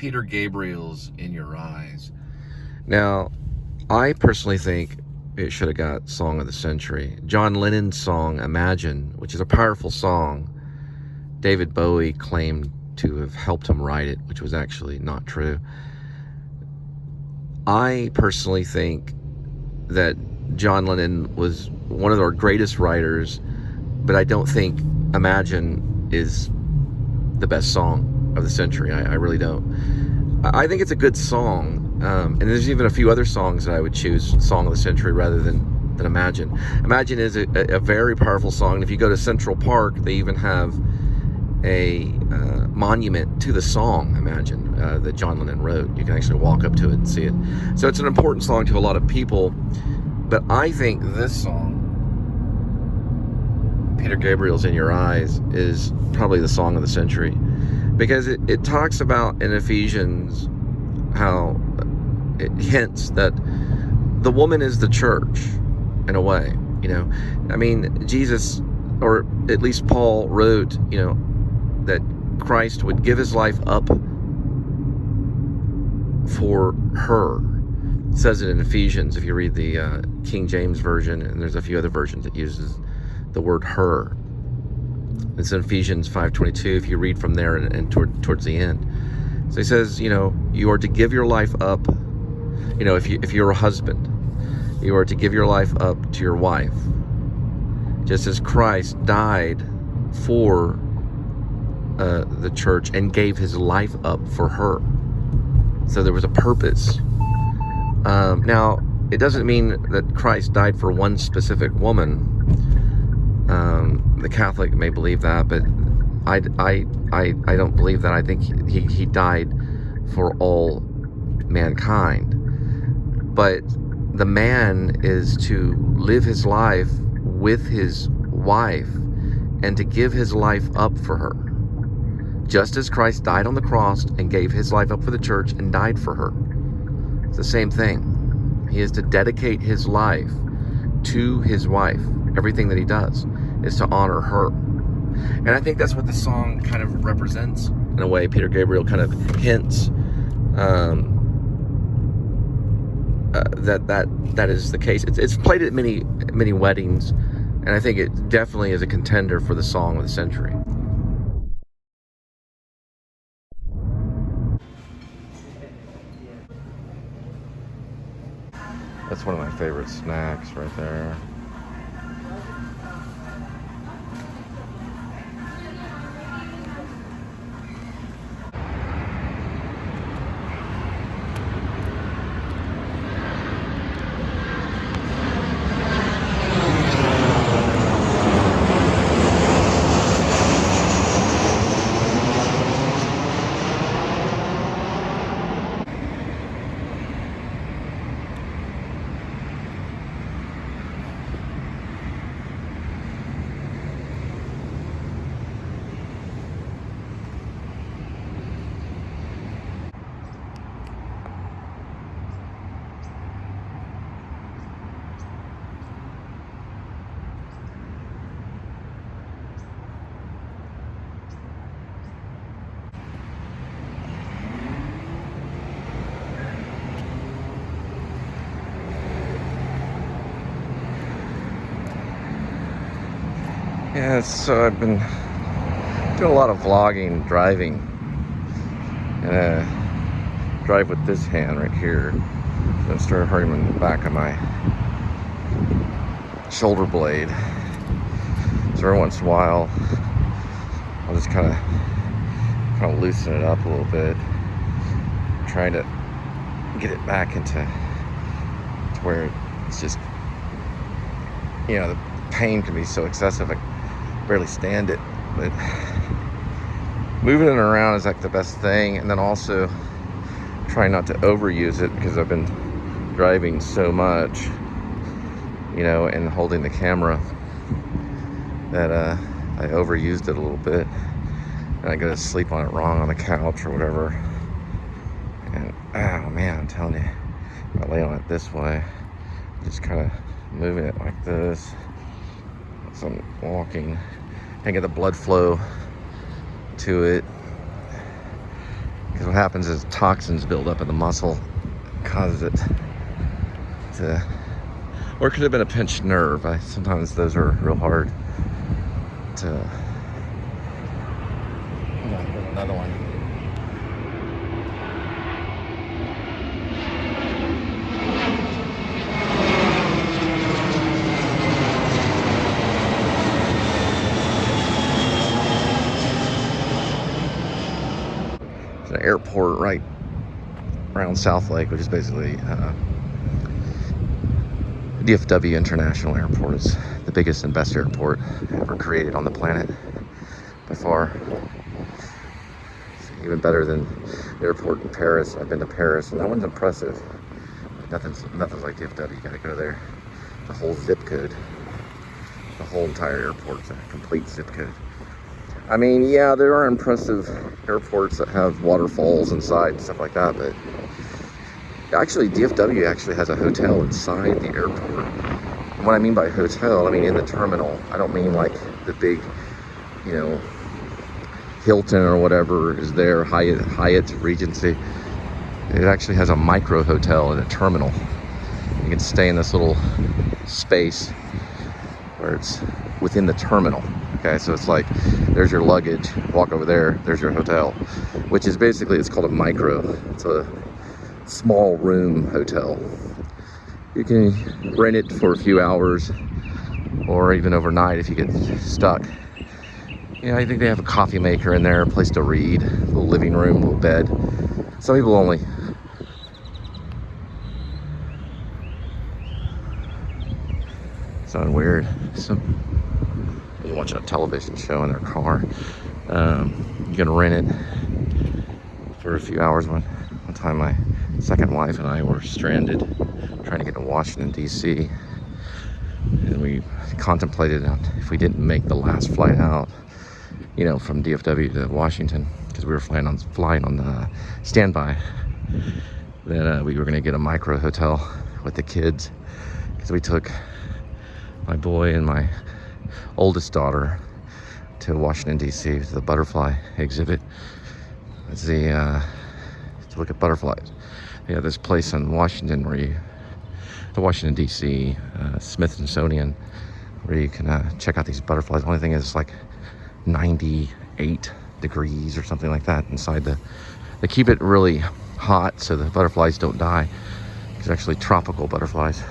Peter Gabriel's In Your Eyes. Now, I personally think it should have got Song of the Century. John Lennon's song, Imagine, which is a powerful song, David Bowie claimed to have helped him write it, which was actually not true. I personally think that John Lennon was one of our greatest writers, but I don't think Imagine is the best song of the century. I really don't. I think it's a good song, and there's even a few other songs that I would choose Song of the Century rather than Imagine. Imagine is a very powerful song, and if you go to Central Park, they even have a monument to the song Imagine that John Lennon wrote. You can actually walk up to it and see it. So it's an important song to a lot of people, but I think this song, Peter Gabriel's In Your Eyes, is probably the song of the century, because it talks about in Ephesians how it hints that the woman is the church in a way. I mean, Jesus, or at least Paul, wrote that Christ would give his life up for her. It says it in Ephesians if you read the King James version, and there's a few other versions that uses the word her. It's in Ephesians 5:22 if you read from there and towards the end. So he says, you are to give your life up. If you're a husband, you are to give your life up to your wife, just as Christ died for the church and gave his life up for her. So there was a purpose. Now, it doesn't mean that Christ died for one specific woman. The Catholic may believe that, but I don't believe that. I think he died for all mankind. But the man is to live his life with his wife and to give his life up for her. Just as Christ died on the cross and gave his life up for the church and died for her. It's the same thing. He is to dedicate his life to his wife. Everything that he does is to honor her. And I think that's what the song kind of represents in a way. Peter Gabriel kind of hints that is the case. It's played at many weddings, and I think it definitely is a contender for the song of the century. That's one of my favorite snacks right there. Yeah, so I've been doing a lot of vlogging, driving, and I drive with this hand right here. So I started hurting the back of my shoulder blade. So every once in a while, I'll just kind of loosen it up a little bit, trying to get it back into where it's just, the pain can be so excessive. I barely stand it, but moving it around is like the best thing. And then also trying not to overuse it, because I've been driving so much, and holding the camera, that I overused it a little bit, and I go to sleep on it wrong on the couch or whatever. And oh man, I'm telling you, if I lay on it this way, just kind of moving it like this, so I'm walking and get the blood flow to it. Because what happens is toxins build up in the muscle, causes it to, or it could have been a pinched nerve. Sometimes those are real hard to. Hold on, there's another one. There's an airport right around South Lake, which is basically DFW International Airport. Is the biggest and best airport ever created on the planet by far. It's even better than the airport in Paris. I've been to Paris, and that one's impressive. Nothing's like DFW. You gotta go there. The whole zip code, the whole entire airport's a complete zip code. I mean, yeah, there are impressive airports that have waterfalls inside and stuff like that, but actually, DFW actually has a hotel inside the airport. And what I mean by hotel, I mean in the terminal. I don't mean like the big, you know, Hilton or whatever is there, Hyatt, Regency. It actually has a micro hotel in a terminal. You can stay in this little space where it's within the terminal. Okay, so it's like, there's your luggage, walk over there, there's your hotel, which is basically, it's called a micro. It's a small room hotel. You can rent it for a few hours or even overnight if you get stuck. Yeah, I think they have a coffee maker in there, a place to read, a little living room, a little bed. Some people only. Sounding weird. You're watching a television show in their car. You can rent it for a few hours. One time my second wife and I were stranded trying to get to Washington, D.C. And we contemplated on if we didn't make the last flight out, you know, from DFW to Washington, because we were flying on standby, then we were going to get a micro hotel with the kids, because we took my boy and my oldest daughter to Washington, D.C. to the butterfly exhibit. It's to look at butterflies. Yeah, this place in Washington the Washington, D.C. Smithsonian, where you can check out these butterflies. The only thing is it's like 98 degrees or something like that inside they keep it really hot so the butterflies don't die. It's actually tropical butterflies.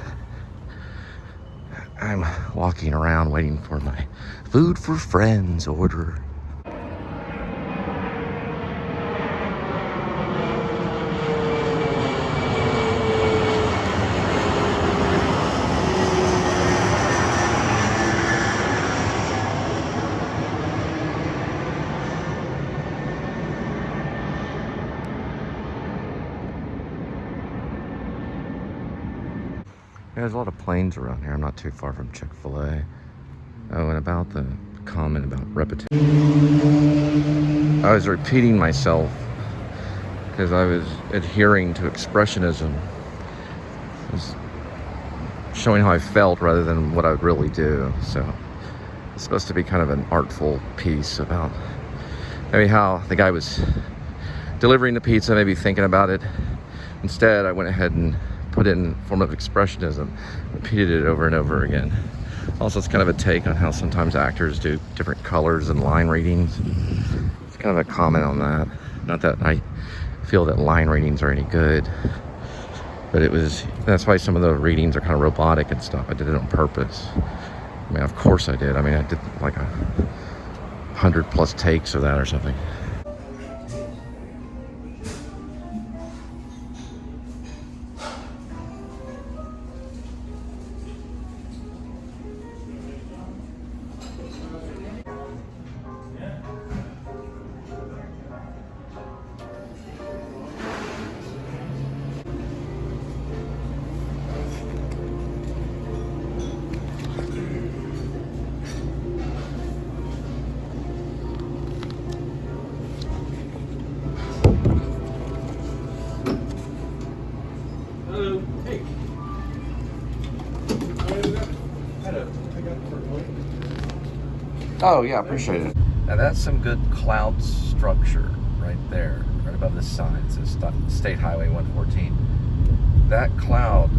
I'm walking around waiting for my food for friends order. There's a lot of planes around here. I'm not too far from Chick-fil-A. Oh, and about the comment about repetition. I was repeating myself because I was adhering to expressionism. I was showing how I felt rather than what I would really do. So it's supposed to be kind of an artful piece about maybe how the guy was delivering the pizza, maybe thinking about it. Instead, I went ahead and put it in form of expressionism, repeated it over and over again. Also, it's kind of a take on how sometimes actors do different colors and line readings. It's kind of a comment on that. Not that I feel that line readings are any good, but that's why some of the readings are kind of robotic and stuff. I did it on purpose. I mean, of course I did. I mean, I did like 100+ takes of that or something. Oh yeah, appreciate it. Now that's some good cloud structure right there, right above this sign. It says State Highway 114. That cloud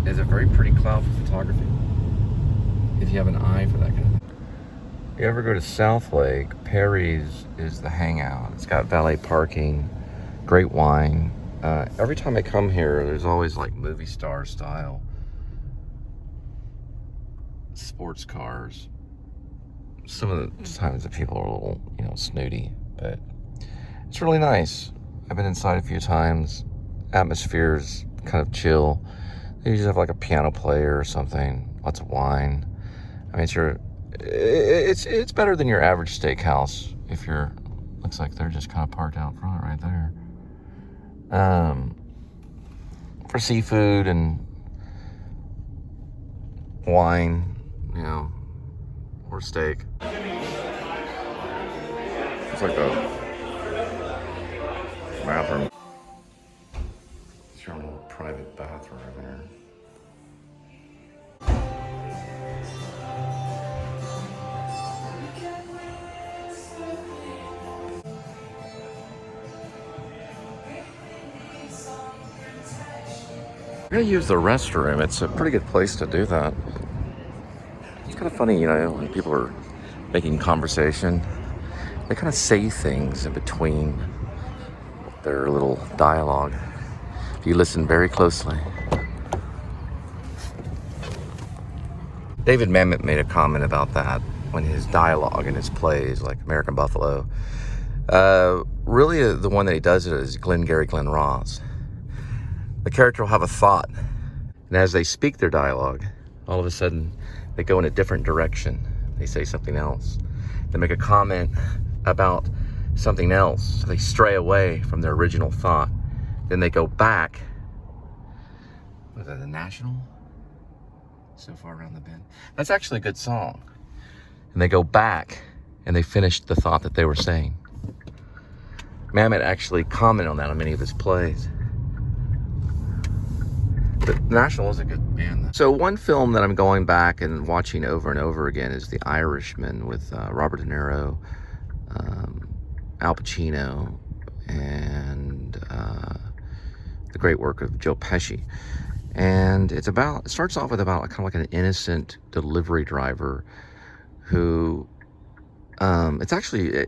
is a very pretty cloud for photography, if you have an eye for that kind of thing. If you ever go to South Lake, Perry's is the hangout. It's got valet parking, great wine. Every time I come here, there's always like movie star style sports cars. Some of the times the people are a little, snooty, but it's really nice. I've been inside a few times. Atmosphere's kind of chill. They usually have like a piano player or something. Lots of wine. I mean, it's better than your average steakhouse. If you're, looks like they're just kind of parked out front right there. For seafood and wine, or steak. It's like a bathroom. It's your own little private bathroom there. I'm gonna use the restroom. It's a pretty good place to do that. It's kind of funny, when people are making conversation, they kind of say things in between their little dialogue. If you listen very closely. David Mamet made a comment about that when his dialogue in his plays, like American Buffalo. Really, the one that he does it is Glengarry Glen Ross. The character will have a thought, and as they speak their dialogue, all of a sudden they go in a different direction. They say something else. They make a comment about something else. So they stray away from their original thought. Then they go back. Was that the National? So far around the bend. That's actually a good song. And they go back and they finish the thought that they were saying. Mamet actually commented on that on many of his plays. But National is a good band, though. So one film that I'm going back and watching over and over again is The Irishman with Robert De Niro, Al Pacino, and the great work of Joe Pesci. And it starts off with about kind of like an innocent delivery driver who, it's actually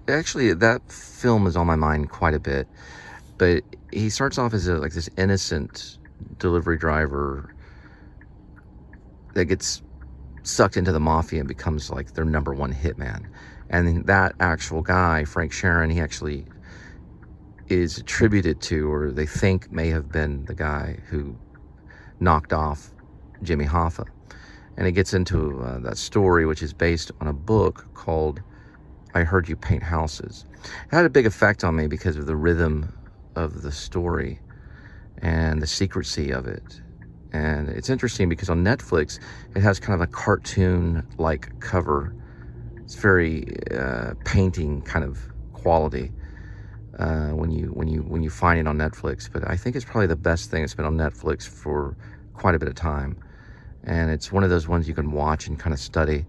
that film is on my mind quite a bit, but he starts off as like this innocent delivery driver that gets sucked into the mafia and becomes like their number one hitman. And that actual guy, Frank Sharon, he actually is attributed to, or they think may have been the guy who knocked off Jimmy Hoffa. And it gets into that story, which is based on a book called I Heard You Paint Houses. It had a big effect on me because of the rhythm of the story and the secrecy of it. And it's interesting because on Netflix, it has kind of a cartoon-like cover. It's very painting kind of quality when you find it on Netflix. But I think it's probably the best thing that's been on Netflix for quite a bit of time. And it's one of those ones you can watch and kind of study.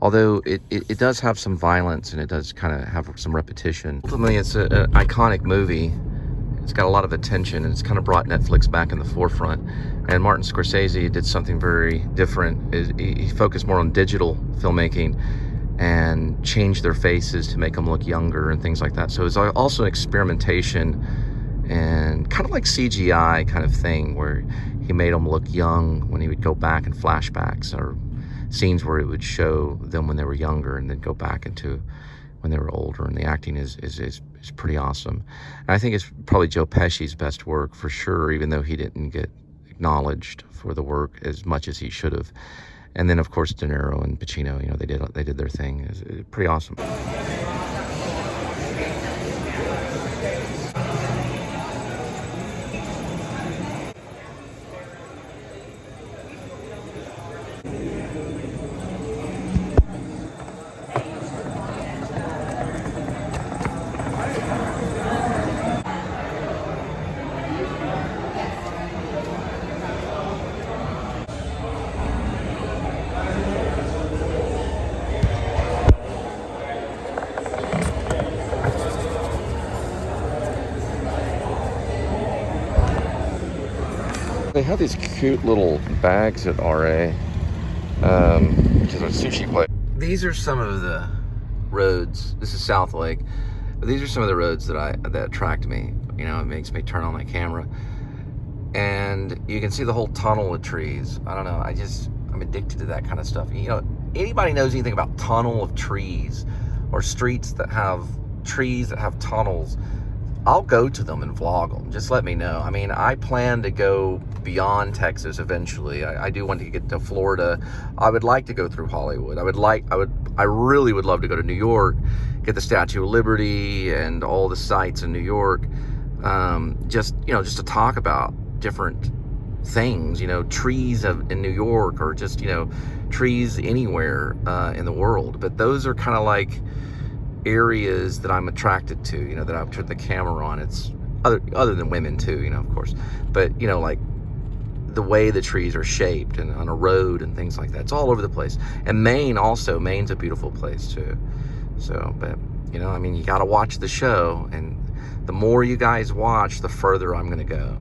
Although it does have some violence and it does kind of have some repetition. Ultimately, it's an iconic movie. It's got a lot of attention, and it's kind of brought Netflix back in the forefront. And Martin Scorsese did something very different. He focused more on digital filmmaking and changed their faces to make them look younger and things like that. So it's also an experimentation and kind of like CGI kind of thing, where he made them look young when he would go back in flashbacks or scenes where it would show them when they were younger and then go back into when they were older. And the acting is pretty awesome. And I think it's probably Joe Pesci's best work for sure, even though he didn't get acknowledged for the work as much as he should have. And then of course De Niro and Pacino, they did their thing. It's pretty awesome. They have these cute little bags at RA, which is a sushi place. These are some of the roads. This is South Lake. But these are some of the roads that attract me. You know, it makes me turn on my camera. And you can see the whole tunnel of trees. I don't know, I'm addicted to that kind of stuff. You know, anybody knows anything about tunnel of trees or streets that have trees that have tunnels, I'll go to them and vlog them. Just let me know. I mean, I plan to go beyond Texas eventually. I do want to get to Florida. I would like to go through Hollywood. I really would love to go to New York, get the Statue of Liberty and all the sites in New York. Just to talk about different things, trees in New York, or just, trees anywhere in the world. But those are kind of like areas that I'm attracted to, that I've turned the camera on. It's other than women too, of course, but like the way the trees are shaped and on a road and things like that. It's all over the place. And Maine also, Maine's a beautiful place too. So, but you got to watch the show, and the more you guys watch, the further I'm going to go.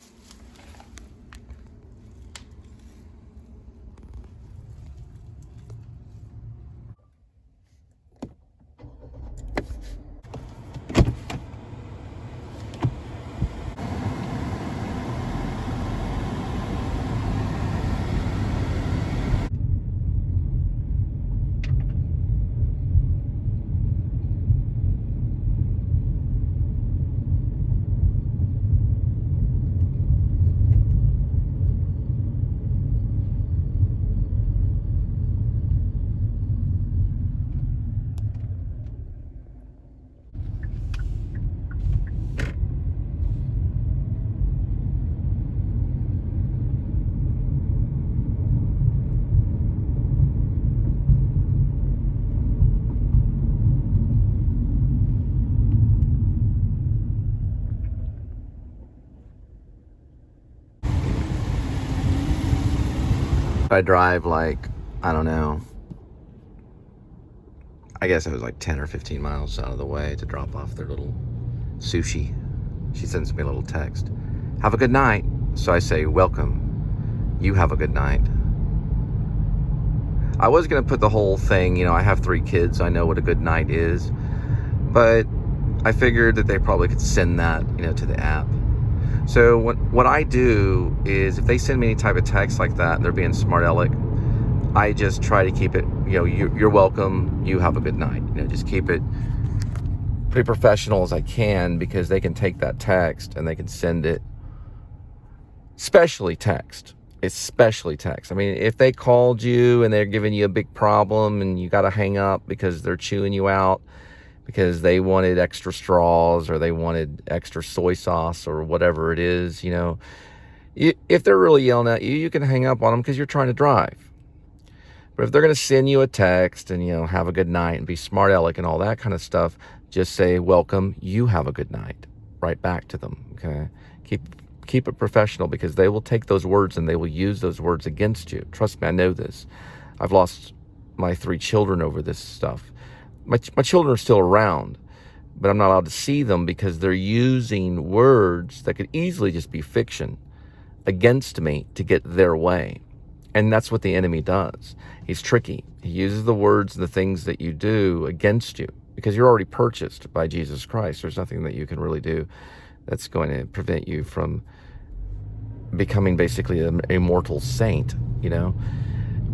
I drive like, I don't know, I guess it was like 10 or 15 miles out of the way to drop off their little sushi. She sends me a little text. Have a good night. So I say, welcome. You have a good night. I was going to put the whole thing, I have 3 kids. I know what a good night is. But I figured that they probably could send that, to the app. So what I do is, if they send me any type of text like that and they're being smart aleck, I just try to keep it, you're welcome, you have a good night. Just keep it pretty professional as I can, because they can take that text and they can send it, especially text. I mean, if they called you and they're giving you a big problem and you got to hang up because they're chewing you out, because they wanted extra straws or they wanted extra soy sauce or whatever it is, if they're really yelling at you, you can hang up on them because you're trying to drive. But if they're going to send you a text and, have a good night and be smart aleck and all that kind of stuff, just say, welcome, you have a good night, right back to them, okay? Keep it professional, because they will take those words and they will use those words against you. Trust me, I know this. I've lost my 3 children over this stuff. My children are still around, but I'm not allowed to see them because they're using words that could easily just be fiction against me to get their way. And that's what the enemy does. He's tricky. He uses the words and the things that you do against you, because you're already purchased by Jesus Christ. There's nothing that you can really do that's going to prevent you from becoming basically an immortal saint,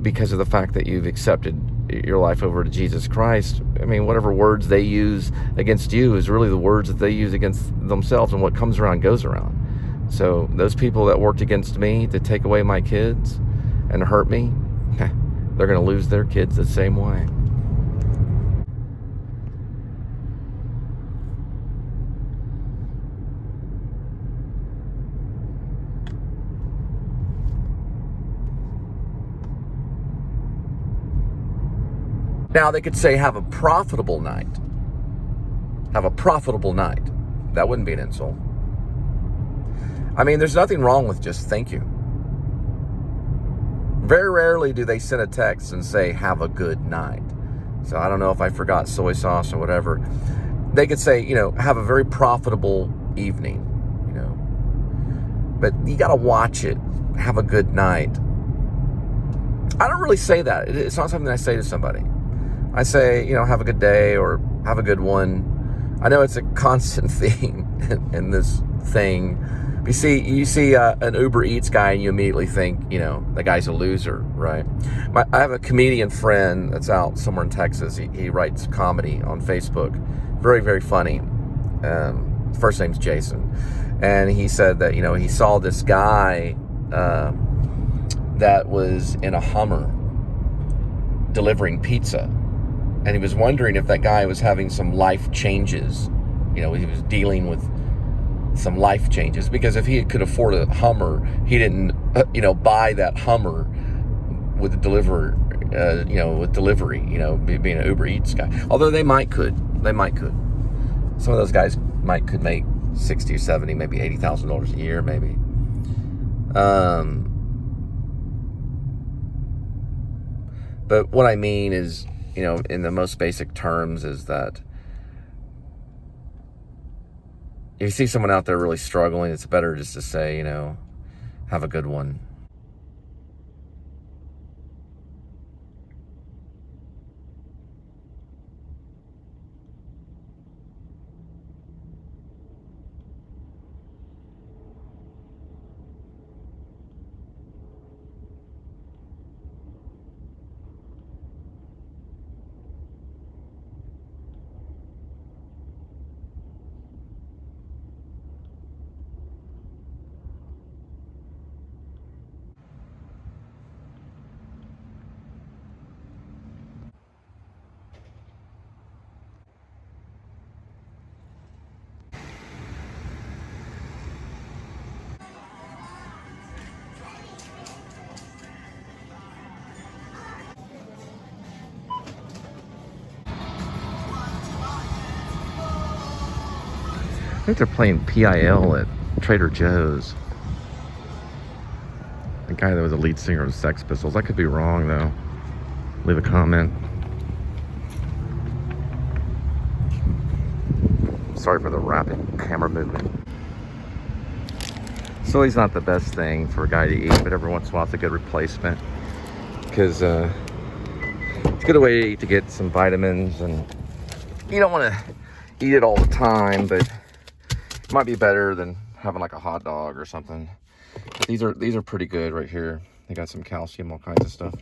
because of the fact that you've accepted your life over to Jesus Christ. I mean, whatever words they use against you is really the words that they use against themselves, and what comes around goes around. So those people that worked against me to take away my kids and hurt me, they're going to lose their kids the same way. Now, they could say, have a profitable night. Have a profitable night. That wouldn't be an insult. I mean, there's nothing wrong with just thank you. Very rarely do they send a text and say, have a good night. So I don't know if I forgot soy sauce or whatever. They could say, have a very profitable evening, but you got to watch it. Have a good night. I don't really say that. It's not something I say to somebody. I say, have a good day or have a good one. I know it's a constant theme in this thing. You see an Uber Eats guy and you immediately think, the guy's a loser, right? I have a comedian friend that's out somewhere in Texas. He writes comedy on Facebook. Very, very funny. First name's Jason. And he said that, he saw this guy that was in a Hummer delivering pizza. And he was wondering if that guy was having some life changes. He was dealing with some life changes, because if he could afford a Hummer, he didn't, buy that Hummer with the delivery, being an Uber Eats guy. Although they might could. Some of those guys could make 60 or 70, maybe $80,000 a year, maybe. But what I mean is, in the most basic terms, is that if you see someone out there really struggling, it's better just to say, have a good one. I think they're playing PIL at Trader Joe's. The guy that was the lead singer of the Sex Pistols. I could be wrong, though. Leave a comment. Sorry for the rapid camera movement. Soy's not the best thing for a guy to eat, but every once in a while it's a good replacement. Because it's a good way to get some vitamins, and you don't want to eat it all the time, but it might be better than having like a hot dog or something. But these are pretty good right here. They got some calcium, all kinds of stuff.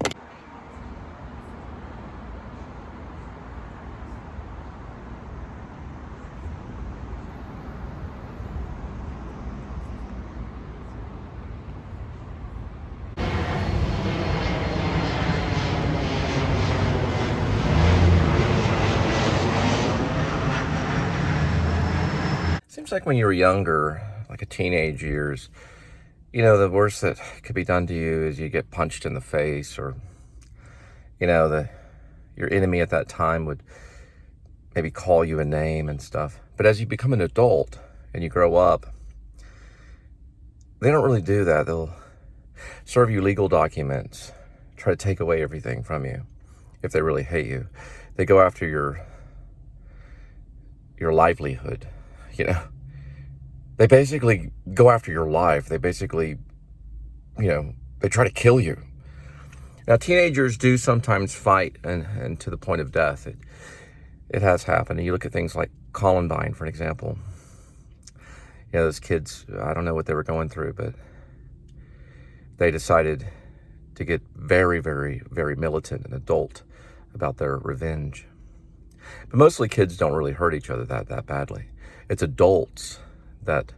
Seems like when you were younger, like a teenage years, the worst that could be done to you is you get punched in the face, or, your enemy at that time would maybe call you a name and stuff. But as you become an adult and you grow up, they don't really do that. They'll serve you legal documents, try to take away everything from you if they really hate you. They go after your livelihood, They basically go after your life. They basically, they try to kill you. Now, teenagers do sometimes fight, and to the point of death. It has happened. And you look at things like Columbine, for an example. Those kids, I don't know what they were going through, but they decided to get very, very, very militant and adult about their revenge. But mostly kids don't really hurt each other that badly. It's adults that,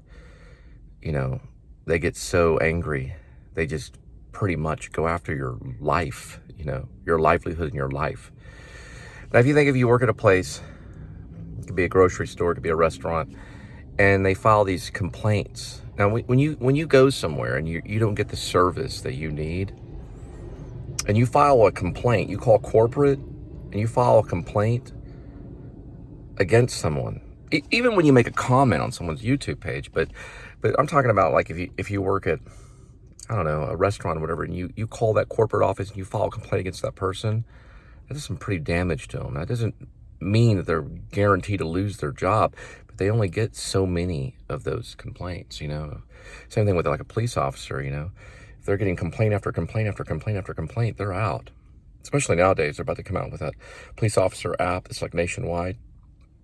they get so angry, they just pretty much go after your life, your livelihood and your life. Now, if you work at a place, it could be a grocery store, it could be a restaurant, and they file these complaints. Now, when you go somewhere and you don't get the service that you need, and you file a complaint, you call corporate, and you file a complaint against someone, even when you make a comment on someone's YouTube page, but I'm talking about like if you work at, I don't know, a restaurant or whatever, and you call that corporate office and you file a complaint against that person, that does some pretty damage to them. That doesn't mean that they're guaranteed to lose their job, But they only get so many of those complaints, you know. Same thing with like a police officer, you know. If they're getting complaint after complaint after complaint after complaint, they're out. Especially nowadays, they're about to come out with that police officer app that's like nationwide.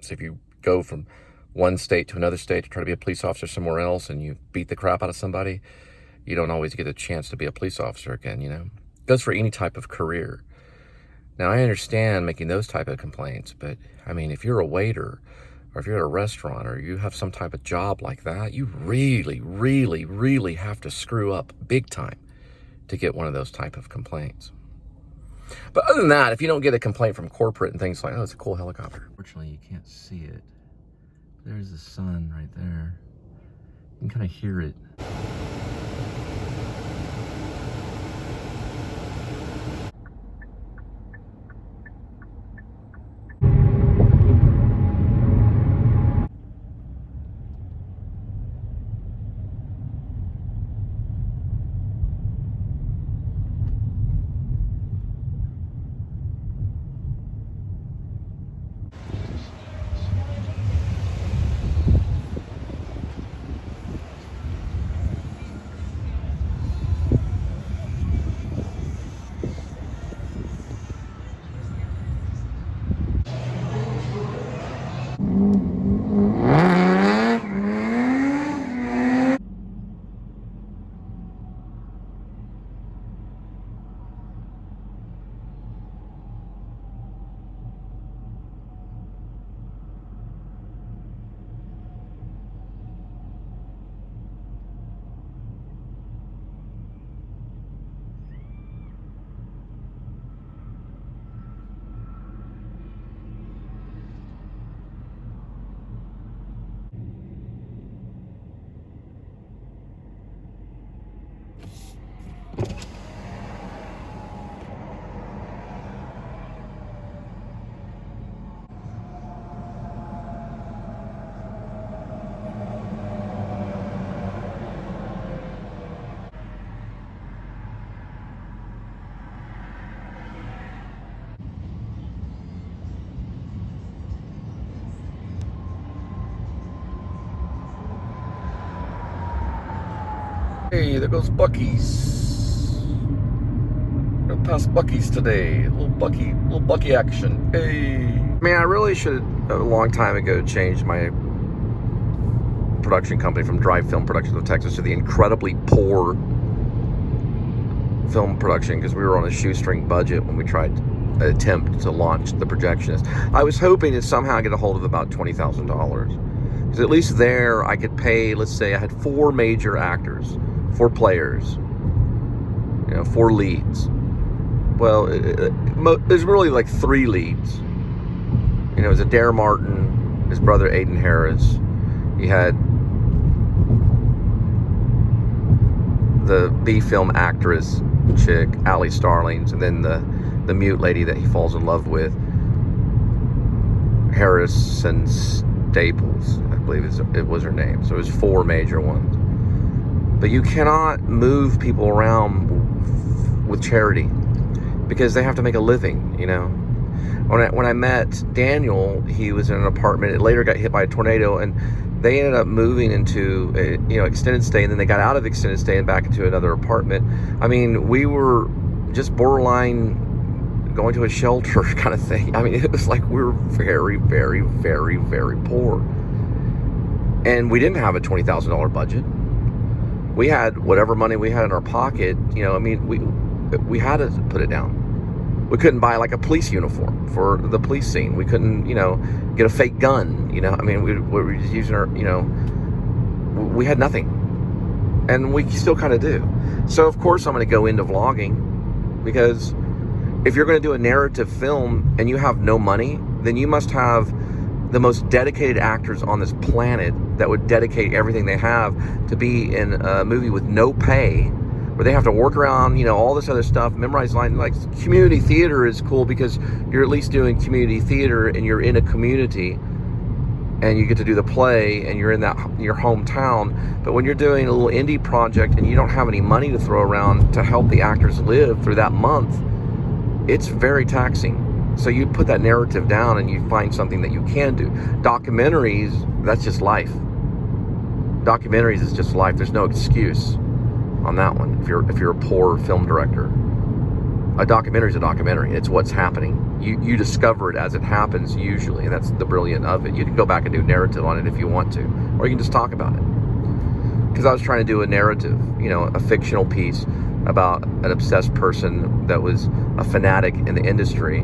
So if you go from one state to another state to try to be a police officer somewhere else and you beat the crap out of somebody, you don't always get a chance to be a police officer again, you know. It goes for any type of career. Now, I understand making those type of complaints, but I mean, if you're a waiter or if you're at a restaurant or you have some type of job like that, you really, really, really have to screw up big time to get one of those type of complaints. But other than that, if you don't get a complaint from corporate and things like, oh, it's a cool helicopter. Fortunately, you can't see it. There's the sun right there. You can kind of hear it. Hey, there goes Buc-ee's. We're past Buc-ee's today. Little Buc-ee action. Hey. I mean, I really should have, a long time ago, changed my production company from Drive Film Productions of Texas to the incredibly poor film production, because we were on a shoestring budget when we tried to attempt to launch The Projectionist. I was hoping to somehow get a hold of about $20,000. Because at least there I could pay, let's say I had 4 major actors, 4 players, you know, 4 leads. Well, there's really like 3 leads. You know, it was Adair Martin, his brother Aiden Harris. You had the B-film actress chick, Allie Starlings, and then the mute lady that he falls in love with, Harrison Staples, I believe it was her name. So it was 4 major ones. But you cannot move people around with charity because they have to make a living, you know. When I met Daniel, he was in an apartment. It later got hit by a tornado, and they ended up moving into extended stay, and then they got out of extended stay and back into another apartment. I mean, we were just borderline going to a shelter kind of thing. I mean, it was like we were very, very, very, very poor. And we didn't have a $20,000 budget. We had whatever money we had in our pocket. You know, I mean, we had to put it down. We couldn't buy like a police uniform for the police scene. We couldn't, you know, get a fake gun. You know, I mean, we were just using our, you know, we had nothing. And we still kind of do. So, of course, I'm going to go into vlogging, because if you're going to do a narrative film and you have no money, then you must have the most dedicated actors on this planet that would dedicate everything they have to be in a movie with no pay, where they have to work around, you know, all this other stuff, memorize lines. Like, community theater is cool because you're at least doing community theater and you're in a community and you get to do the play and you're in your hometown. But when you're doing a little indie project and you don't have any money to throw around to help the actors live through that month, it's very taxing. So you put that narrative down and you find something that you can do. Documentaries, that's just life. Documentaries is just life. There's no excuse on that one. If you're a poor film director, a documentary is a documentary. It's what's happening. You discover it as it happens usually, and that's the brilliant of it. You can go back and do narrative on it if you want to, or you can just talk about it. Because I was trying to do a narrative, a fictional piece about an obsessed person that was a fanatic in the industry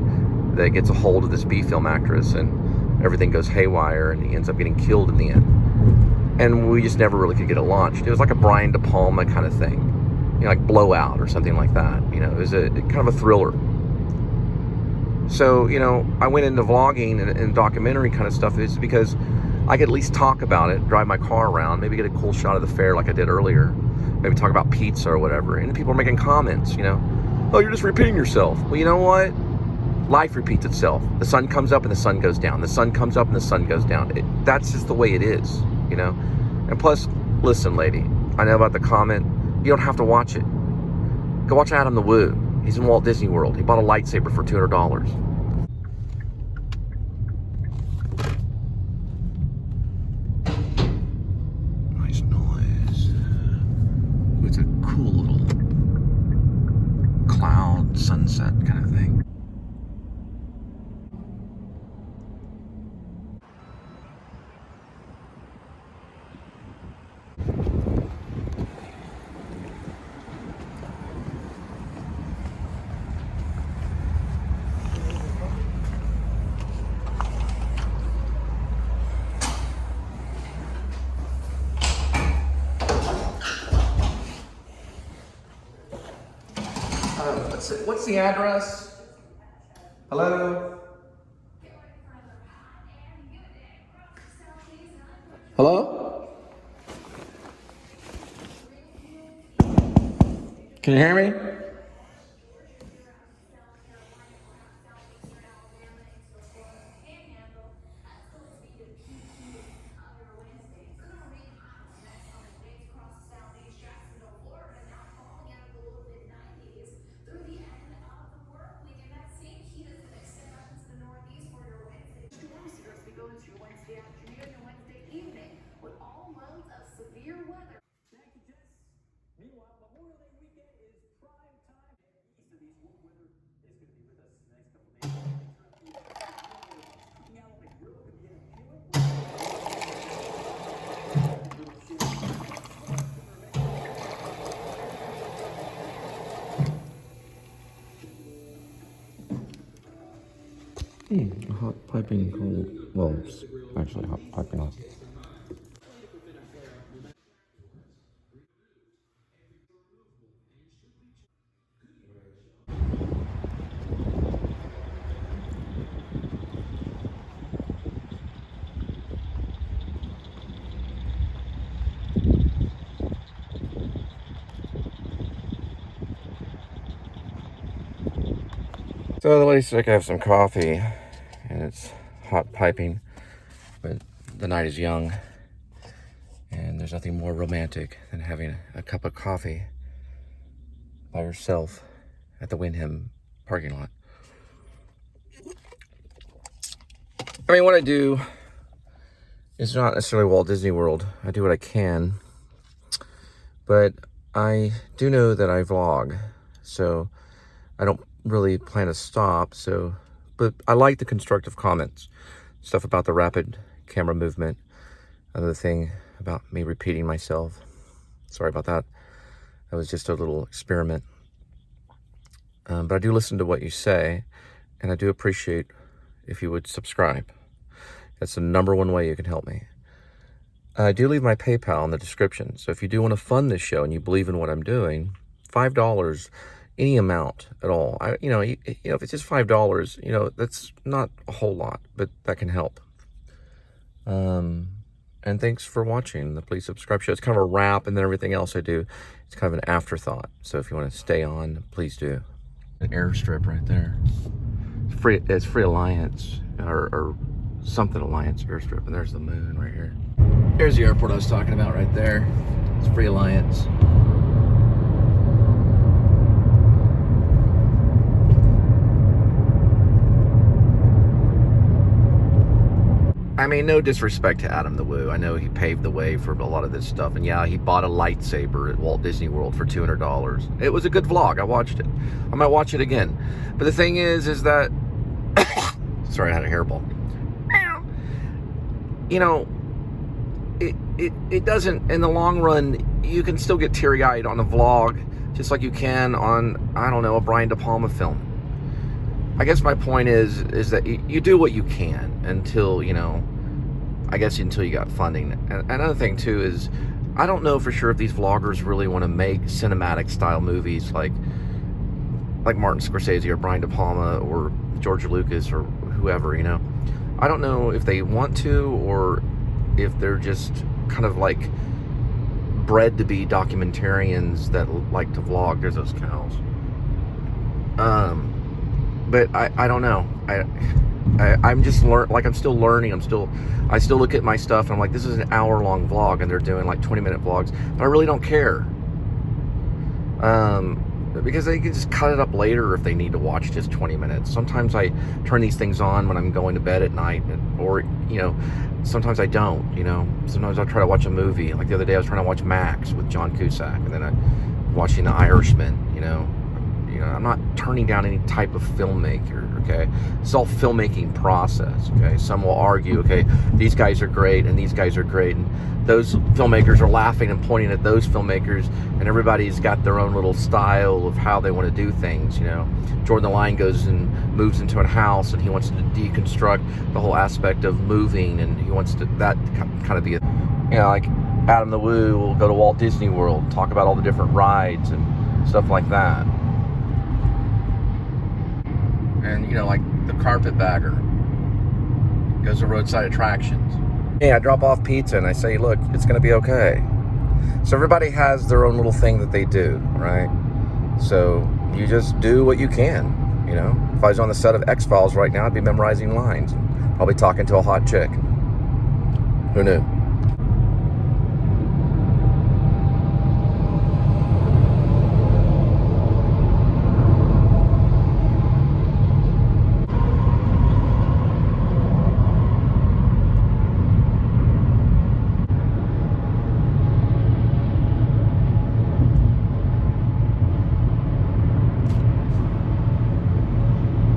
that gets a hold of this B film actress, and everything goes haywire, and he ends up getting killed in the end. And we just never really could get it launched. It was like a Brian De Palma kind of thing, like Blowout or something like that. It was kind of a thriller. So, I went into vlogging and documentary kind of stuff is because I could at least talk about it, drive my car around, maybe get a cool shot of the fair like I did earlier, maybe talk about pizza or whatever. And people are making comments, oh, you're just repeating yourself. Well, you know what? Life repeats itself. The sun comes up and the sun goes down. The sun comes up and the sun goes down. That's just the way it is, And plus, listen, lady, I know about the comment. You don't have to watch it. Go watch Adam the Woo. He's in Walt Disney World. He bought a lightsaber for $200. Nice noise. It's a cool little cloud sunset kind of thing. What's the address? Hello? Hello? Can you hear me? Hot piping cold. Well, it's actually hot piping hot. So the lady said I could have some coffee, and it's hot piping, but the night is young, and there's nothing more romantic than having a cup of coffee by yourself at the Wyndham parking lot. I mean, what I do is not necessarily Walt Disney World. I do what I can, but I do know that I vlog, so I don't really plan to stop. But I like the constructive comments, stuff about the rapid camera movement, another thing about me repeating myself. Sorry about that. That was just a little experiment. But I do listen to what you say, and I do appreciate if you would subscribe. That's the number one way you can help me. I do leave my PayPal in the description, so if you do want to fund this show and you believe in what I'm doing, $5, any amount at all. If it's just $5, that's not a whole lot, but that can help. And thanks for watching the Please Subscribe show. It's kind of a wrap, and then everything else I do, it's kind of an afterthought. So if you want to stay on, please do. An airstrip right there. It's Free Alliance or something Alliance airstrip, and there's the moon right here. Here's the airport I was talking about right there. It's Free Alliance. I mean, no disrespect to Adam the Woo. I know he paved the way for a lot of this stuff. And yeah, he bought a lightsaber at Walt Disney World for $200. It was a good vlog. I watched it. I might watch it again. But the thing is that... Sorry, I had a hairball. You know, it doesn't... In the long run, you can still get teary-eyed on a vlog, just like you can on, I don't know, a Brian De Palma film. I guess my point is that you do what you can until, you know, I guess until you got funding. And another thing too is, I don't know for sure if these vloggers really want to make cinematic style movies like Martin Scorsese or Brian De Palma or George Lucas or whoever, you know. I don't know if they want to or if they're just kind of like bred to be documentarians that like to vlog. There's those cows. But I don't know. I'm just I'm still learning. I still look at my stuff and I'm like, this is an hour-long vlog and they're doing like 20-minute vlogs, but I really don't care. Because they can just cut it up later if they need to watch just 20 minutes. Sometimes I turn these things on when I'm going to bed at night, or, you know, sometimes I don't, you know. Sometimes I'll try to watch a movie. Like the other day I was trying to watch Max with John Cusack, and then I'm watching The Irishman, you know. I'm not turning down any type of filmmaker, okay? It's all filmmaking process, okay? Some will argue, okay, these guys are great and these guys are great, and those filmmakers are laughing and pointing at those filmmakers, and everybody's got their own little style of how they want to do things, you know? Jordan the Lion goes and moves into a house, and he wants to deconstruct the whole aspect of moving, and he wants to, that kind of be, you know, like Adam the Woo will go to Walt Disney World, talk about all the different rides and stuff like that. And, you know, like the carpetbagger goes to roadside attractions. Yeah, I drop off pizza and I say, look, it's going to be okay. So everybody has their own little thing that they do, right? So you just do what you can, you know? If I was on the set of X-Files right now, I'd be memorizing lines. Probably talking to a hot chick. Who knew?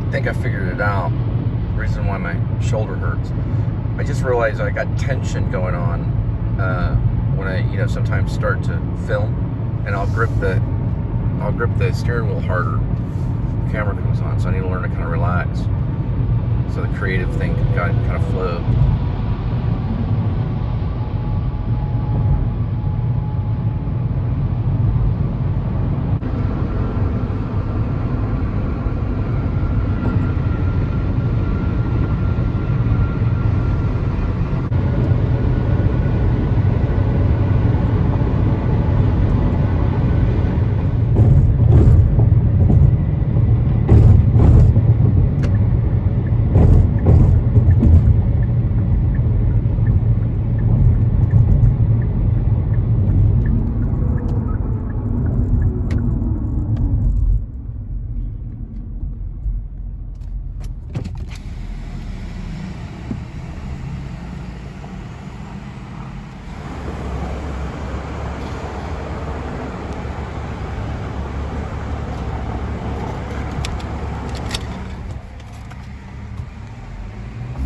I think I figured it out. The reason why my shoulder hurts. I just realized I got tension going on when I, you know, sometimes start to film, and I'll grip the steering wheel harder. The camera comes on, so I need to learn to kind of relax, so the creative thing can kind of flow.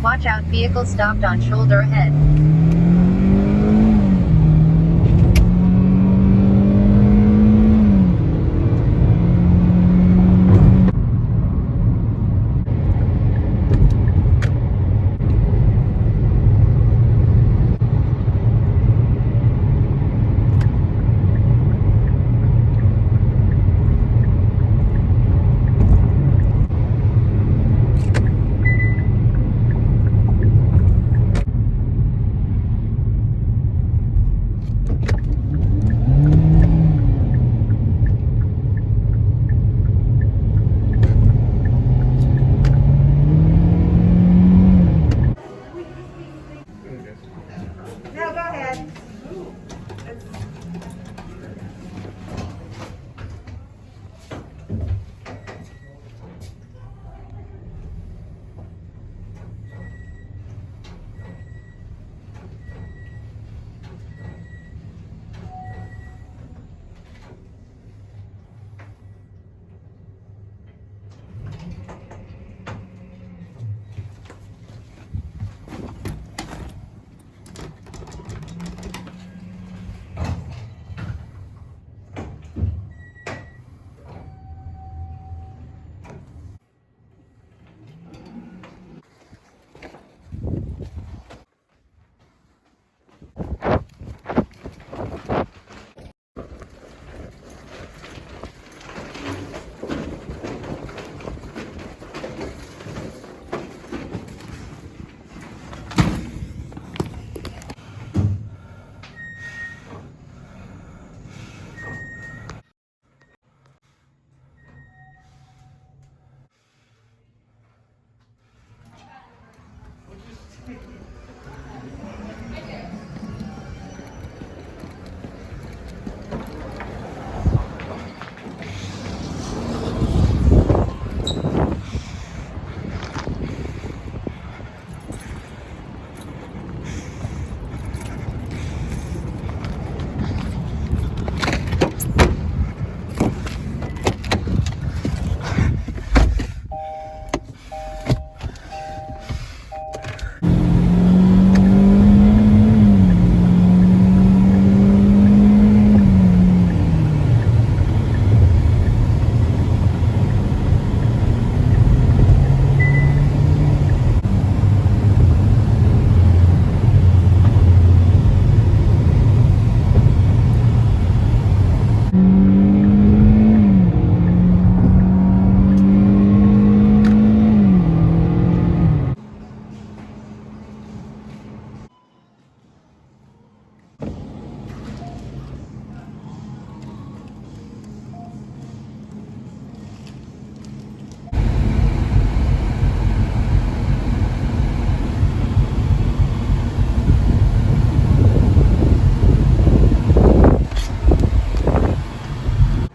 Watch out, vehicle stopped on shoulder ahead.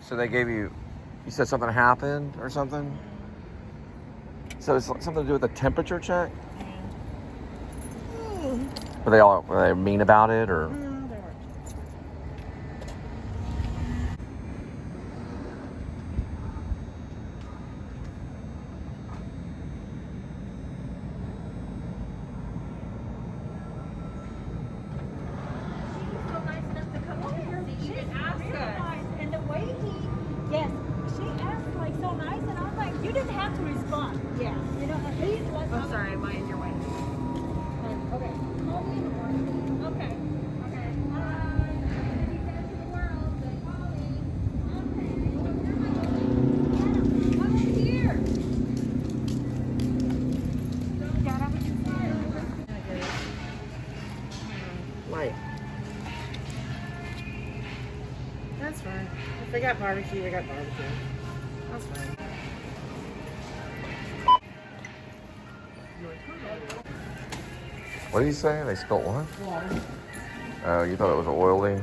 So they gave you said something happened or something? So it's something to do with the temperature check? Were they mean about it or? Oh, sorry, am I in your way? Okay. Call me in the morning. Okay. Okay. He said to the world that call me. Okay. I'm here. Dad, I was just here. Right. That's fine. If they got barbecue, they got barbecue. That's fine. What did he say? They spilt what? Water. Oh, you thought it was oily?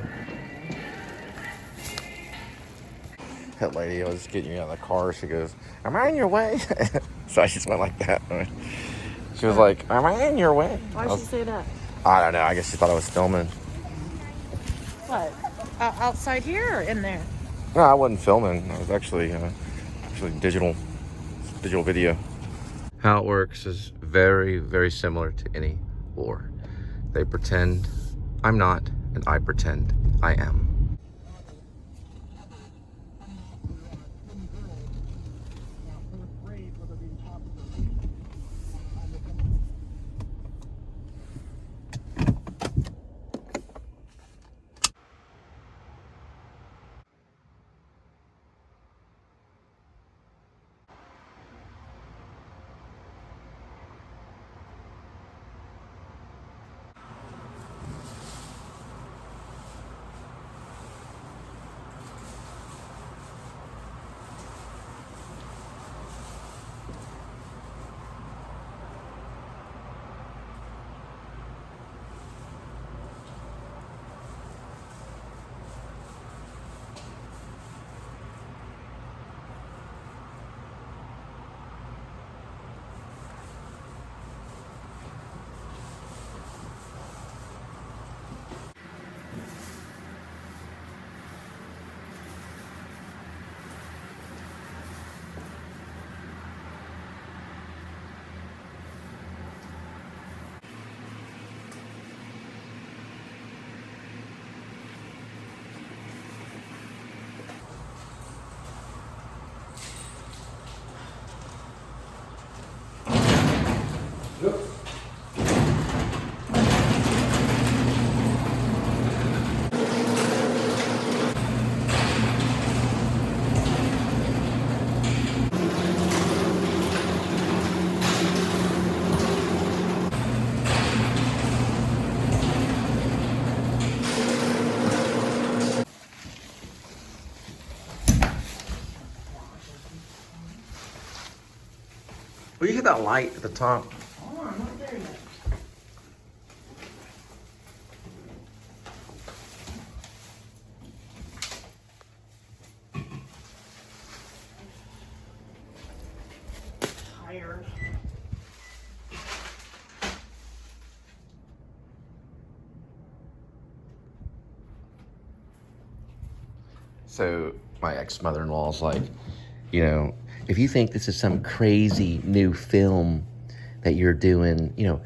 That lady was getting you out of the car. She goes, "Am I in your way?" So I just went like that. She was like, "Am I in your way?" Why'd she say that? I don't know. I guess she thought I was filming. What? Outside here or in there? No, I wasn't filming. I was actually digital video. How it works is very, very similar to any war. They pretend I'm not, and I pretend I am. Well, you hit that light at the top. Oh, I'm not there yet. So my ex-mother-in-law's like, you know, if you think this is some crazy new film that you're doing, you know,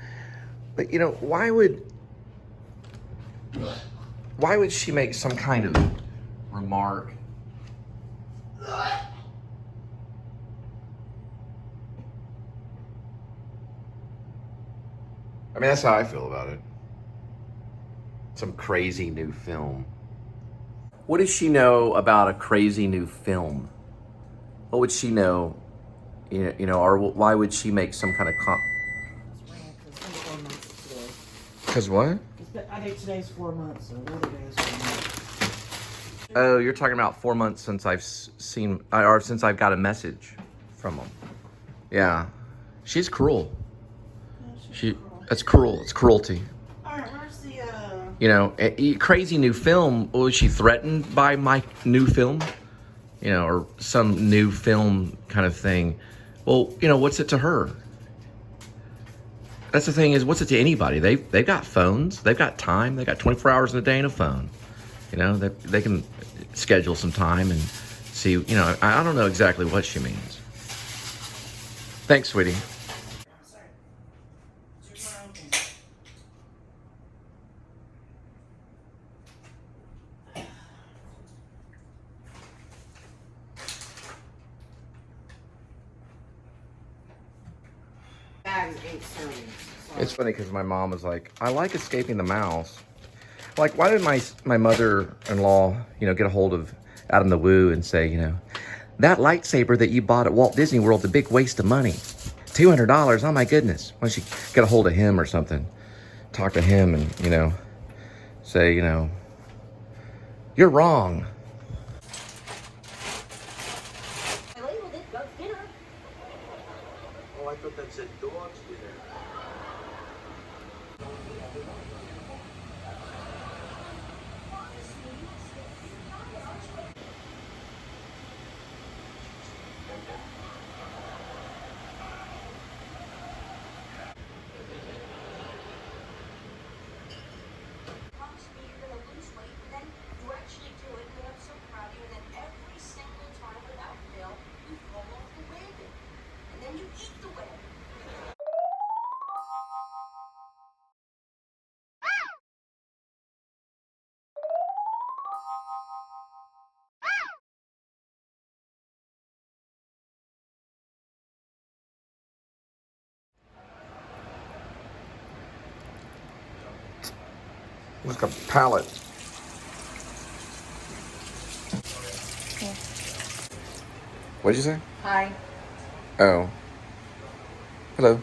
but you know, why would she make some kind of remark? I mean, that's how I feel about it. Some crazy new film. What does she know about a crazy new film? What would she know? You know, or why would she make some kind of It's been 4 months today. Because what? I think today's 4 months, or the other day is 4 months. Oh, you're talking about 4 months since I've seen, or since I've got a message from them. Yeah, she's cruel. That's cruel. It's cruelty. All right, where's the, You know, crazy new film. Was she threatened by my new film? You know, or some new film kind of thing. Well, you know, what's it to her? That's the thing is, what's it to anybody? They've got phones. They've got time. They got 24 hours in a day and a phone. You know, they can schedule some time and see. You know, I don't know exactly what she means. Thanks, sweetie. bag's 8 servings. So It's funny because my mom was like, I like escaping the mouse. Like, why did my mother-in-law, you know, get a hold of Adam the Woo and say, you know, that lightsaber that you bought at Walt Disney World's a big waste of money. $200, oh my goodness. Why don't you get a hold of him or something? Talk to him and, you know, say, you know, you're wrong. I labeled it goat's dinner. Oh, I thought that said dog's dinner. Promise me you're gonna lose weight, and then you actually do it, and then I'm so proud of you, and then every single time without fail, you fall off the wagon. And then you eat the wagon. Like a pallet. What'd you say? hi. Oh. Hello.